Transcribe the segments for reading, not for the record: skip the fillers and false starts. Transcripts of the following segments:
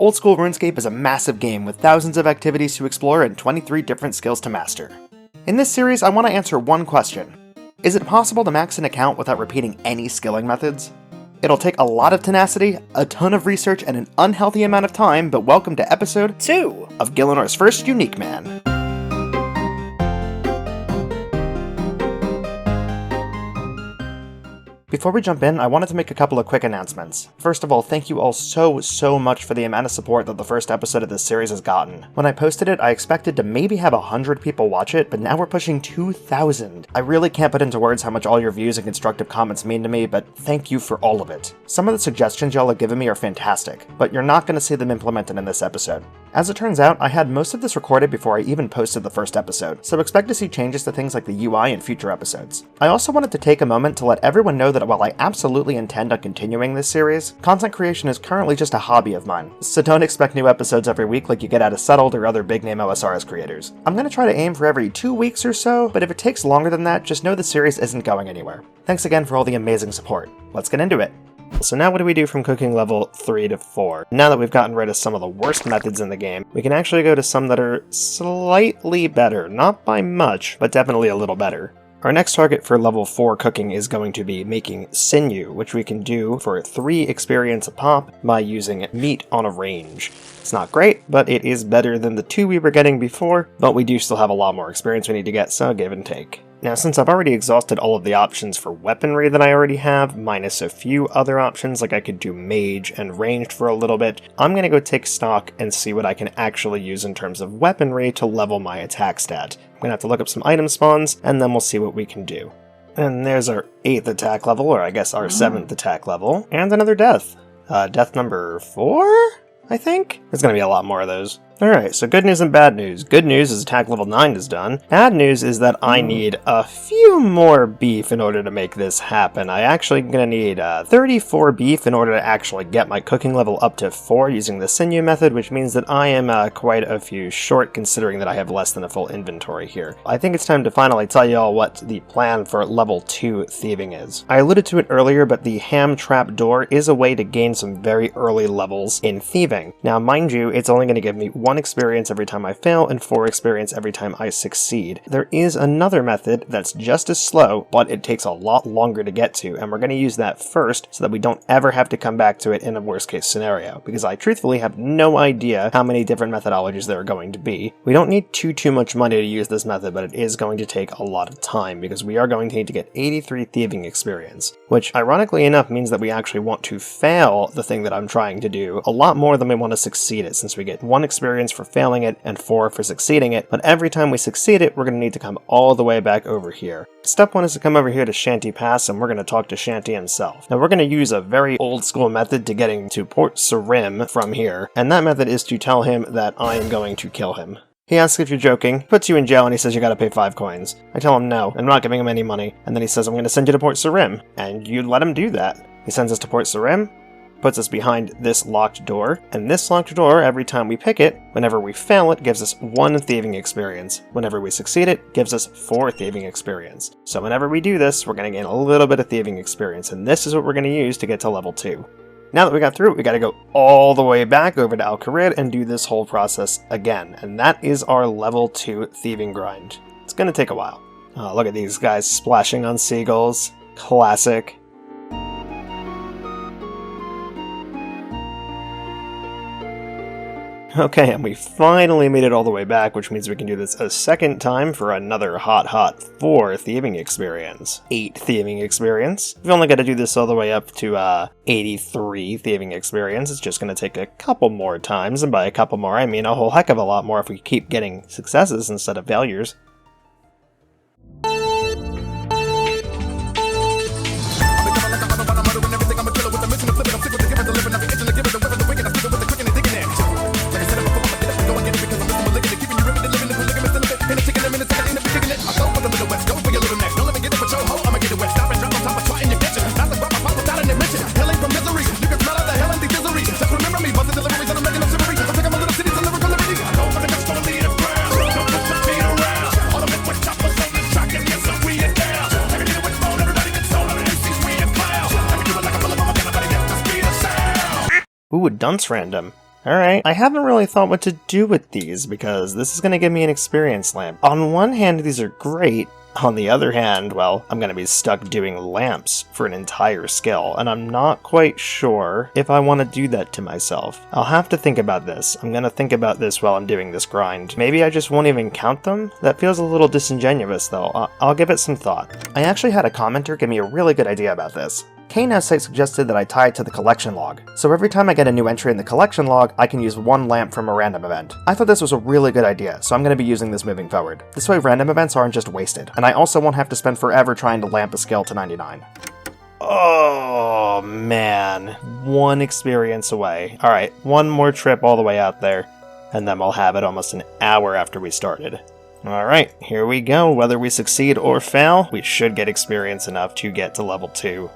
Old School RuneScape is a massive game with thousands of activities to explore and 23 different skills to master. In this series, I want to answer one question. Is it possible to max an account without repeating any skilling methods? It'll take a lot of tenacity, a ton of research, and an unhealthy amount of time, but welcome to episode 2 of Gielinor's first Uniqueman. Before we jump in, I wanted to make a couple of quick announcements. First of all, thank you all so much for the amount of support that the first episode of this series has gotten. When I posted it, I expected to maybe have 100 people watch it, but now we're pushing 2,000. I really can't put into words how much all your views and constructive comments mean to me, but thank you for all of it. Some of the suggestions y'all have given me are fantastic, but you're not going to see them implemented in this episode. As it turns out, I had most of this recorded before I even posted the first episode, so expect to see changes to things like the UI in future episodes. I also wanted to take a moment to let everyone know that while I absolutely intend on continuing this series, content creation is currently just a hobby of mine, so don't expect new episodes every week like you get out of Settled or other big name osrs creators. I'm going to try to aim for every 2 weeks or so, but if it takes longer than that, just know the series isn't going anywhere. Thanks again for all the amazing support. Let's get into it. So now what do we do from cooking level 3 to 4? Now that we've gotten rid of some of the worst methods in the game, we can actually go to some that are slightly better. Not by much, but definitely a little better. Our next target for level 4 cooking is going to be making sinew, which we can do for 3 experience a pop by using meat on a range. It's not great, but it is better than the 2 we were getting before, but we do still have a lot more experience we need to get, so give and take. Now, since I've already exhausted all of the options for weaponry that I already have, minus a few other options, like I could do mage and ranged for a little bit, I'm going to go take stock and see what I can actually use in terms of weaponry to level my attack stat. I'm going to have to look up some item spawns, and then we'll see what we can do. And there's our 8th attack level, or I guess our 7th attack level, and another death. Death number 4, I think? There's going to be a lot more of those. Alright, so good news and bad news. Good news is attack level 9 is done. Bad news is that I need a few more beef in order to make this happen. I actually gonna need 34 beef in order to actually get my cooking level up to 4 using the sinew method, which means that I am quite a few short considering that I have less than a full inventory here. I think it's time to finally tell y'all what the plan for level 2 thieving is. I alluded to it earlier, but the ham trap door is a way to gain some very early levels in thieving. Now, mind you, it's only gonna give me 1 experience every time I fail and 4 experience every time I succeed. There is another method that's just as slow, but it takes a lot longer to get to, and we're going to use that first so that we don't ever have to come back to it in a worst case scenario, because I truthfully have no idea how many different methodologies there are going to be. We don't need too much money to use this method, but it is going to take a lot of time, because we are going to need to get 83 thieving experience, which ironically enough means that we actually want to fail the thing that I'm trying to do a lot more than we want to succeed it, since we get 1 experience for failing it and 4 for succeeding it, but every time we succeed it, we're going to need to come all the way back over here. Step 1 is to come over here to Shanty Pass, and we're going to talk to Shanty himself. Now we're going to use a very old school method to getting to Port Xoren from here, and that method is to tell him that I am going to kill him. He asks if you're joking, puts you in jail, and he says you gotta pay 5 coins. I tell him no, I'm not giving him any money, and then he says I'm gonna send you to Port Xoren, and you let him do that. He sends us to Port Xoren, puts us behind this locked door, and this locked door, every time we pick it, whenever we fail it, gives us 1 thieving experience. Whenever we succeed it, gives us 4 thieving experience. So whenever we do this, we're going to gain a little bit of thieving experience, and this is what we're going to use to get to level 2. Now that we got through it, we got to go all the way back over to Al-Kharid and do this whole process again, and that is our level 2 thieving grind. It's going to take a while. Oh, look at these guys splashing on seagulls. Classic. Okay, and we finally made it all the way back, which means we can do this a second time for another hot 4 thieving experience. 8 thieving experience. We've only got to do this all the way up to 83 thieving experience. It's just going to take a couple more times, and by a couple more I mean a whole heck of a lot more if we keep getting successes instead of failures. Ooh, a dunce random. Alright, I haven't really thought what to do with these, because this is going to give me an experience lamp. On one hand, these are great. On the other hand, well, I'm going to be stuck doing lamps for an entire skill, and I'm not quite sure if I want to do that to myself. I'll have to think about this. I'm going to think about this while I'm doing this grind. Maybe I just won't even count them? That feels a little disingenuous, though. I'll give it some thought. I actually had a commenter give me a really good idea about this. KNSite suggested that I tie it to the collection log, so every time I get a new entry in the collection log, I can use one lamp from a random event. I thought this was a really good idea, so I'm going to be using this moving forward. This way random events aren't just wasted, and I also won't have to spend forever trying to lamp a skill to 99. Oh man, one experience away. Alright, one more trip all the way out there, and then we'll have it almost an hour after we started. Alright, here we go. Whether we succeed or fail, we should get experience enough to get to level 2.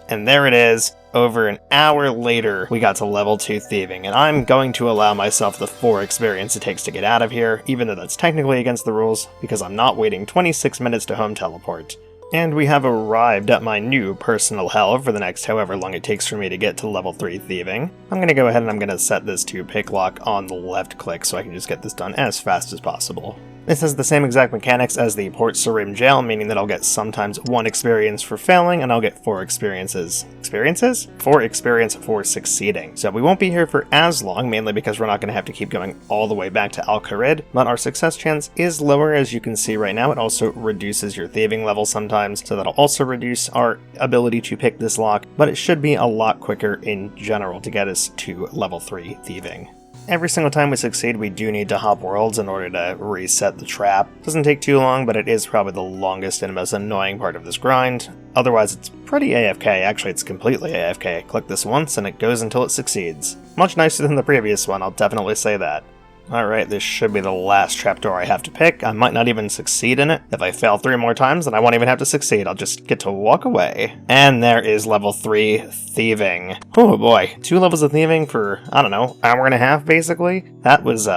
And there it is. Over an hour later, we got to level 2 thieving, and I'm going to allow myself the 4 experience it takes to get out of here, even though that's technically against the rules, because I'm not waiting 26 minutes to home teleport. And we have arrived at my new personal hell for the next however long it takes for me to get to level 3 thieving. I'm going to go ahead and I'm going to set this to pick lock on the left click so I can just get this done as fast as possible. This has the same exact mechanics as the Port Sarim jail, meaning that I'll get sometimes 1 experience for failing, and I'll get 4 experiences. Experiences? 4 experience for succeeding. So we won't be here for as long, mainly because we're not going to have to keep going all the way back to Al-Kharid, but our success chance is lower, as you can see right now. It also reduces your thieving level sometimes, so that'll also reduce our ability to pick this lock, but it should be a lot quicker in general to get us to level 3 thieving. Every single time we succeed, we do need to hop worlds in order to reset the trap. Doesn't take too long, but it is probably the longest and most annoying part of this grind. Otherwise, it's pretty AFK. Actually, it's completely AFK. I click this once and it goes until it succeeds. Much nicer than the previous one, I'll definitely say that. Alright, this should be the last trapdoor I have to pick. I might not even succeed in it. If I fail 3 more times, then I won't even have to succeed. I'll just get to walk away. And there is level 3 thieving. Oh boy, 2 levels of thieving for, I don't know, hour and a half basically? That was,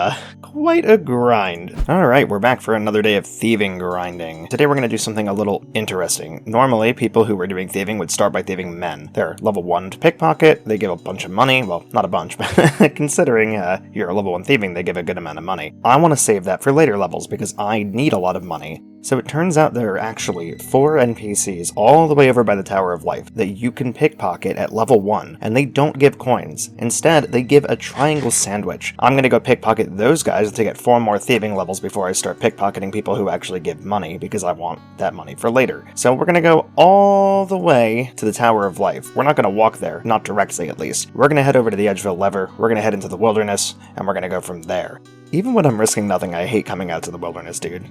quite a grind. Alright, we're back for another day of thieving grinding. Today we're going to do something a little interesting. Normally, people who were doing thieving would start by thieving men. They're level 1 to pickpocket, they give a bunch of money. Well, not a bunch, but considering you're level 1 thieving, they give a good amount of money. I want to save that for later levels because I need a lot of money. So it turns out there are actually 4 NPCs all the way over by the Tower of Life that you can pickpocket at level 1, and they don't give coins. Instead, they give a triangle sandwich. I'm going to go pickpocket those guys to get 4 more thieving levels before I start pickpocketing people who actually give money, because I want that money for later. So we're going to go all the way to the Tower of Life. We're not going to walk there, not directly at least. We're going to head over to the Edgeville Lever, we're going to head into the wilderness, and we're going to go from there. Even when I'm risking nothing, I hate coming out to the wilderness, dude.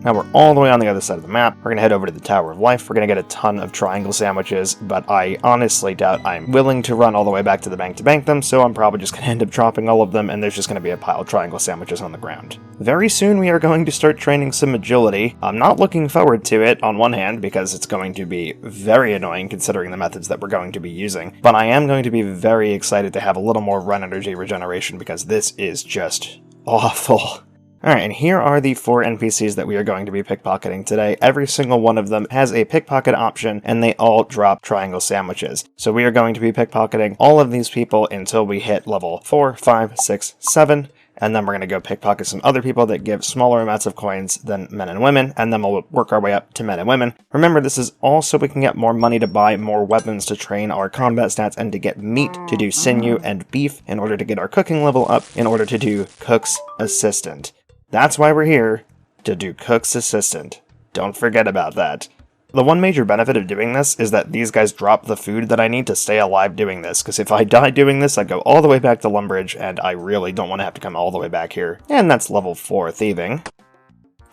Now we're all the way on the other side of the map. We're going to head over to the Tower of Life. We're going to get a ton of triangle sandwiches, but I honestly doubt I'm willing to run all the way back to the bank to bank them, so I'm probably just going to end up dropping all of them, and there's just going to be a pile of triangle sandwiches on the ground. Very soon we are going to start training some agility. I'm not looking forward to it, on one hand, because it's going to be very annoying considering the methods that we're going to be using, but I am going to be very excited to have a little more run energy regeneration because this is just awful. Alright, and here are the 4 NPCs that we are going to be pickpocketing today. Every single one of them has a pickpocket option, and they all drop triangle sandwiches. So we are going to be pickpocketing all of these people until we hit level 4, 5, 6, 7, and then we're going to go pickpocket some other people that give smaller amounts of coins than men and women, and then we'll work our way up to men and women. Remember, this is also we can get more money to buy more weapons to train our combat stats and to get meat to do sinew and beef in order to get our cooking level up in order to do Cook's Assistant. That's why we're here, to do Cook's Assistant. Don't forget about that. The one major benefit of doing this is that these guys drop the food that I need to stay alive doing this, because if I die doing this, I go all the way back to Lumbridge, and I really don't want to have to come all the way back here. And that's level 4 thieving.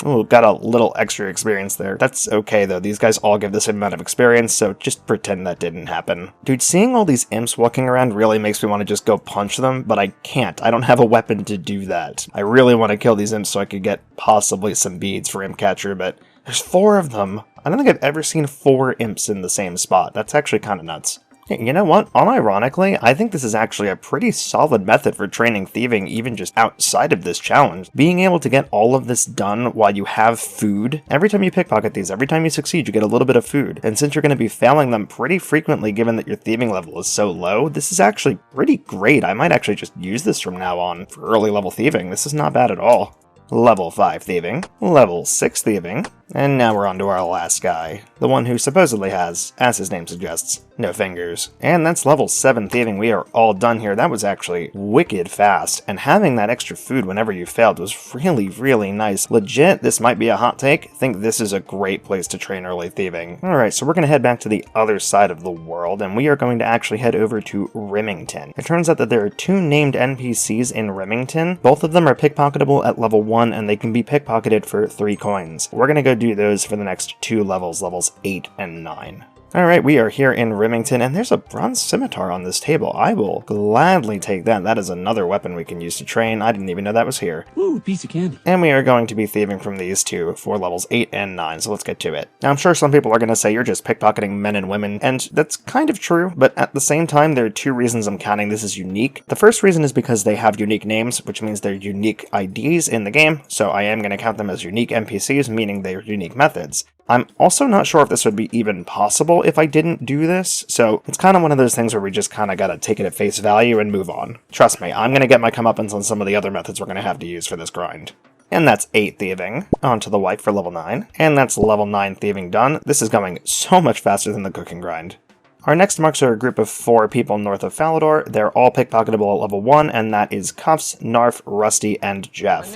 Ooh, got a little extra experience there. That's okay though, these guys all give the same amount of experience, so just pretend that didn't happen. Dude, seeing all these imps walking around really makes me want to just go punch them, but I can't. I don't have a weapon to do that. I really want to kill these imps so I could get possibly some beads for Imp Catcher, but there's 4 of them. I don't think I've ever seen 4 imps in the same spot. That's actually kind of nuts. Hey, you know what? Unironically, I think this is actually a pretty solid method for training thieving even just outside of this challenge. Being able to get all of this done while you have food. Every time you pickpocket these, every time you succeed, you get a little bit of food. And since you're going to be failing them pretty frequently given that your thieving level is so low, this is actually pretty great. I might actually just use this from now on for early level thieving. This is not bad at all. Level 5 thieving, level 6 thieving, and now we're on to our last guy, the one who supposedly has, as his name suggests, no fingers. And that's level 7 thieving. We are all done here. That was actually wicked fast, and having that extra food whenever you failed was really, really nice. Legit, this might be a hot take. I think this is a great place to train early thieving. Alright, so we're going to head back to the other side of the world, and we are going to actually head over to Remington. It turns out that there are 2 named NPCs in Remington. Both of them are pickpocketable at level 1, and they can be pickpocketed for 3 coins. We're going to go do those for the next 2 levels, levels 8 and 9. Alright, we are here in Remington, and there's a bronze scimitar on this table. I will gladly take that. That is another weapon we can use to train. I didn't even know that was here. Ooh, piece of candy. And we are going to be thieving from these 2 for levels 8 and 9, so let's get to it. Now, I'm sure some people are going to say you're just pickpocketing men and women, and that's kind of true, but at the same time, there are 2 reasons I'm counting this as unique. The first reason is because they have unique names, which means they're unique IDs in the game, so I am going to count them as unique NPCs, meaning they're unique methods. I'm also not sure if this would be even possible if I didn't do this, so it's kind of one of those things where we just kind of gotta take it at face value and move on. Trust me, I'm gonna get my comeuppance on some of the other methods we're gonna have to use for this grind. And that's 8 thieving, onto the wife for level 9, and that's level 9 thieving done. This is going so much faster than the cooking grind. Our next marks are a group of 4 people north of Falador. They're all pickpocketable at level 1, and that is Cuffs, Narf, Rusty, and Jeff.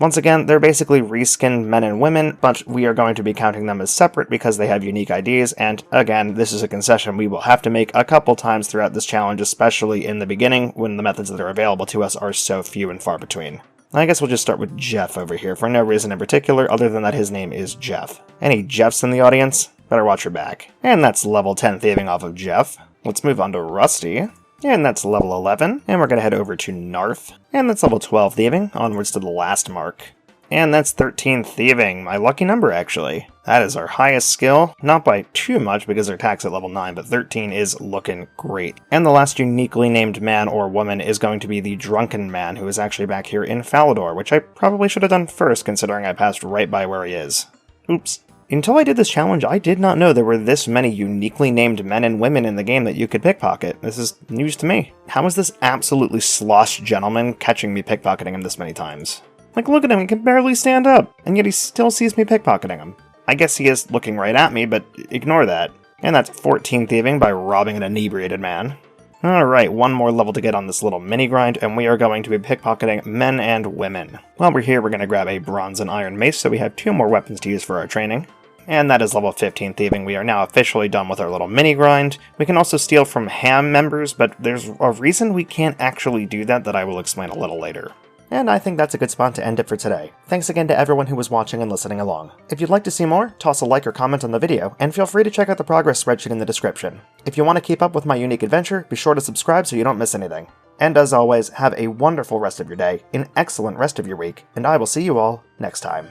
Once again, they're basically reskinned men and women, but we are going to be counting them as separate because they have unique IDs, and again, this is a concession we will have to make a couple times throughout this challenge, especially in the beginning when the methods that are available to us are so few and far between. I guess we'll just start with Jeff over here for no reason in particular other than that his name is Jeff. Any Jeffs in the audience? Better watch your back. And that's level 10 thieving off of Jeff. Let's move on to Rusty. And that's level 11. And we're going to head over to Narf. And that's level 12 thieving, onwards to the last mark. And that's 13 thieving, my lucky number actually. That is our highest skill, not by too much because their attack's at level 9, but 13 is looking great. And the last uniquely named man or woman is going to be the Drunken Man, who is actually back here in Falador, which I probably should have done first considering I passed right by where he is. Oops. Until I did this challenge, I did not know there were this many uniquely named men and women in the game that you could pickpocket. This is news to me. How is this absolutely sloshed gentleman catching me pickpocketing him this many times? Like, look at him, he can barely stand up, and yet he still sees me pickpocketing him. I guess he is looking right at me, but ignore that. And that's 14 thieving by robbing an inebriated man. Alright, one more level to get on this little mini grind, and we are going to be pickpocketing men and women. While we're here, we're going to grab a bronze and iron mace, so we have 2 more weapons to use for our training. And that is level 15 thieving. We are now officially done with our little mini grind. We can also steal from ham members, but there's a reason we can't actually do that I will explain a little later. And I think that's a good spot to end it for today. Thanks again to everyone who was watching and listening along. If you'd like to see more, toss a like or comment on the video, and feel free to check out the progress spreadsheet in the description. If you want to keep up with my unique adventure, be sure to subscribe so you don't miss anything. And as always, have a wonderful rest of your day, an excellent rest of your week, and I will see you all next time.